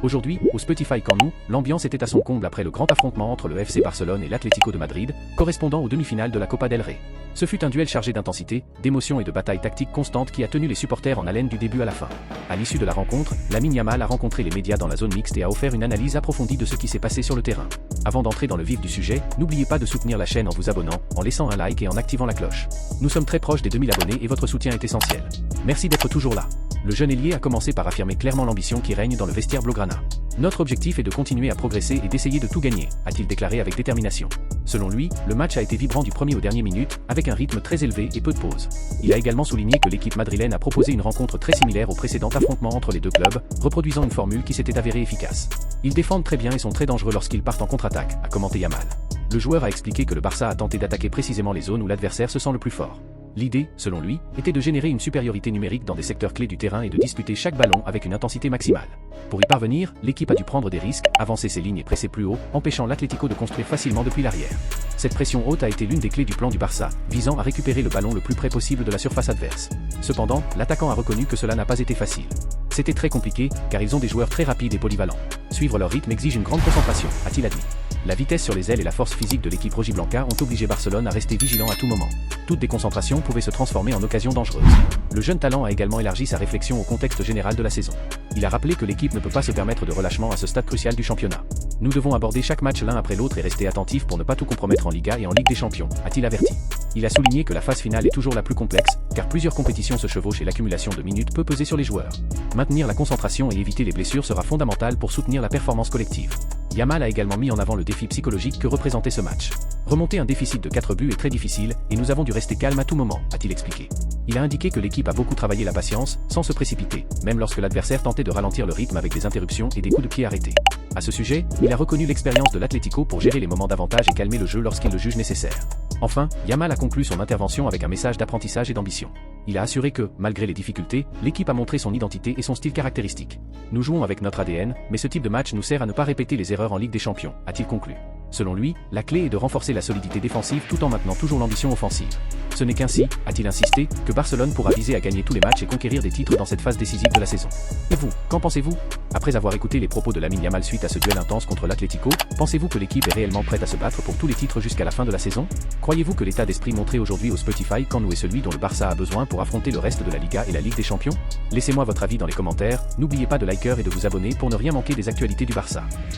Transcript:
Aujourd'hui, au Spotify Camp Nou, l'ambiance était à son comble après le grand affrontement entre le FC Barcelone et l'Atlético de Madrid, correspondant aux demi-finales de la Copa del Rey. Ce fut un duel chargé d'intensité, d'émotion et de batailles tactiques constantes qui a tenu les supporters en haleine du début à la fin. À l'issue de la rencontre, Lamine Yamal a rencontré les médias dans la zone mixte et a offert une analyse approfondie de ce qui s'est passé sur le terrain. Avant d'entrer dans le vif du sujet, n'oubliez pas de soutenir la chaîne en vous abonnant, en laissant un like et en activant la cloche. Nous sommes très proches des 2000 abonnés et votre soutien est essentiel. Merci d'être toujours là. Le jeune ailier a commencé par affirmer clairement l'ambition qui règne dans le vestiaire blaugrana. Notre objectif est de continuer à progresser et d'essayer de tout gagner, a-t-il déclaré avec détermination. Selon lui, le match a été vibrant du premier aux dernières minutes, avec un rythme très élevé et peu de pauses. Il a également souligné que l'équipe madrilène a proposé une rencontre très similaire au précédent affrontement entre les deux clubs, reproduisant une formule qui s'était avérée efficace. Ils défendent très bien et sont très dangereux lorsqu'ils partent en contre-attaque, a commenté Yamal. Le joueur a expliqué que le Barça a tenté d'attaquer précisément les zones où l'adversaire se sent le plus fort. L'idée, selon lui, était de générer une supériorité numérique dans des secteurs clés du terrain et de disputer chaque ballon avec une intensité maximale. Pour y parvenir, l'équipe a dû prendre des risques, avancer ses lignes et presser plus haut, empêchant l'Atlético de construire facilement depuis l'arrière. Cette pression haute a été l'une des clés du plan du Barça, visant à récupérer le ballon le plus près possible de la surface adverse. Cependant, l'attaquant a reconnu que cela n'a pas été facile. C'était très compliqué, car ils ont des joueurs très rapides et polyvalents. Suivre leur rythme exige une grande concentration, a-t-il admis. La vitesse sur les ailes et la force physique de l'équipe rojiblanca ont obligé Barcelone à rester vigilant à tout moment. Toute déconcentration pouvait se transformer en occasion dangereuse. Le jeune talent a également élargi sa réflexion au contexte général de la saison. Il a rappelé que l'équipe ne peut pas se permettre de relâchement à ce stade crucial du championnat. Nous devons aborder chaque match l'un après l'autre et rester attentifs pour ne pas tout compromettre en Liga et en Ligue des Champions, a-t-il averti. Il a souligné que la phase finale est toujours la plus complexe, car plusieurs compétitions se chevauchent et l'accumulation de minutes peut peser sur les joueurs. Maintenir la concentration et éviter les blessures sera fondamental pour soutenir la performance collective. Yamal a également mis en avant le défi psychologique que représentait ce match. Remonter un déficit de 4 buts est très difficile, et nous avons dû rester calme à tout moment, a-t-il expliqué. Il a indiqué que l'équipe a beaucoup travaillé la patience, sans se précipiter, même lorsque l'adversaire tentait de ralentir le rythme avec des interruptions et des coups de pied arrêtés. À ce sujet, il a reconnu l'expérience de l'Atlético pour gérer les moments d'avantage et calmer le jeu lorsqu'il le juge nécessaire. Enfin, Yamal a conclu son intervention avec un message d'apprentissage et d'ambition. Il a assuré que, malgré les difficultés, l'équipe a montré son identité et son style caractéristique. Nous jouons avec notre ADN, mais ce type de match nous sert à ne pas répéter les erreurs en Ligue des Champions, a-t-il conclu. Selon lui, la clé est de renforcer la solidité défensive tout en maintenant toujours l'ambition offensive. Ce n'est qu'ainsi, a-t-il insisté, que Barcelone pourra viser à gagner tous les matchs et conquérir des titres dans cette phase décisive de la saison. Et vous, qu'en pensez-vous? Après avoir écouté les propos de Lamine Yamal suite à ce duel intense contre l'Atlético, pensez-vous que l'équipe est réellement prête à se battre pour tous les titres jusqu'à la fin de la saison? Croyez-vous que l'état d'esprit montré aujourd'hui au Spotify Camp Nou est celui dont le Barça a besoin pour affronter le reste de la Liga et la Ligue des Champions? Laissez-moi votre avis dans les commentaires, n'oubliez pas de liker et de vous abonner pour ne rien manquer des actualités du Barça.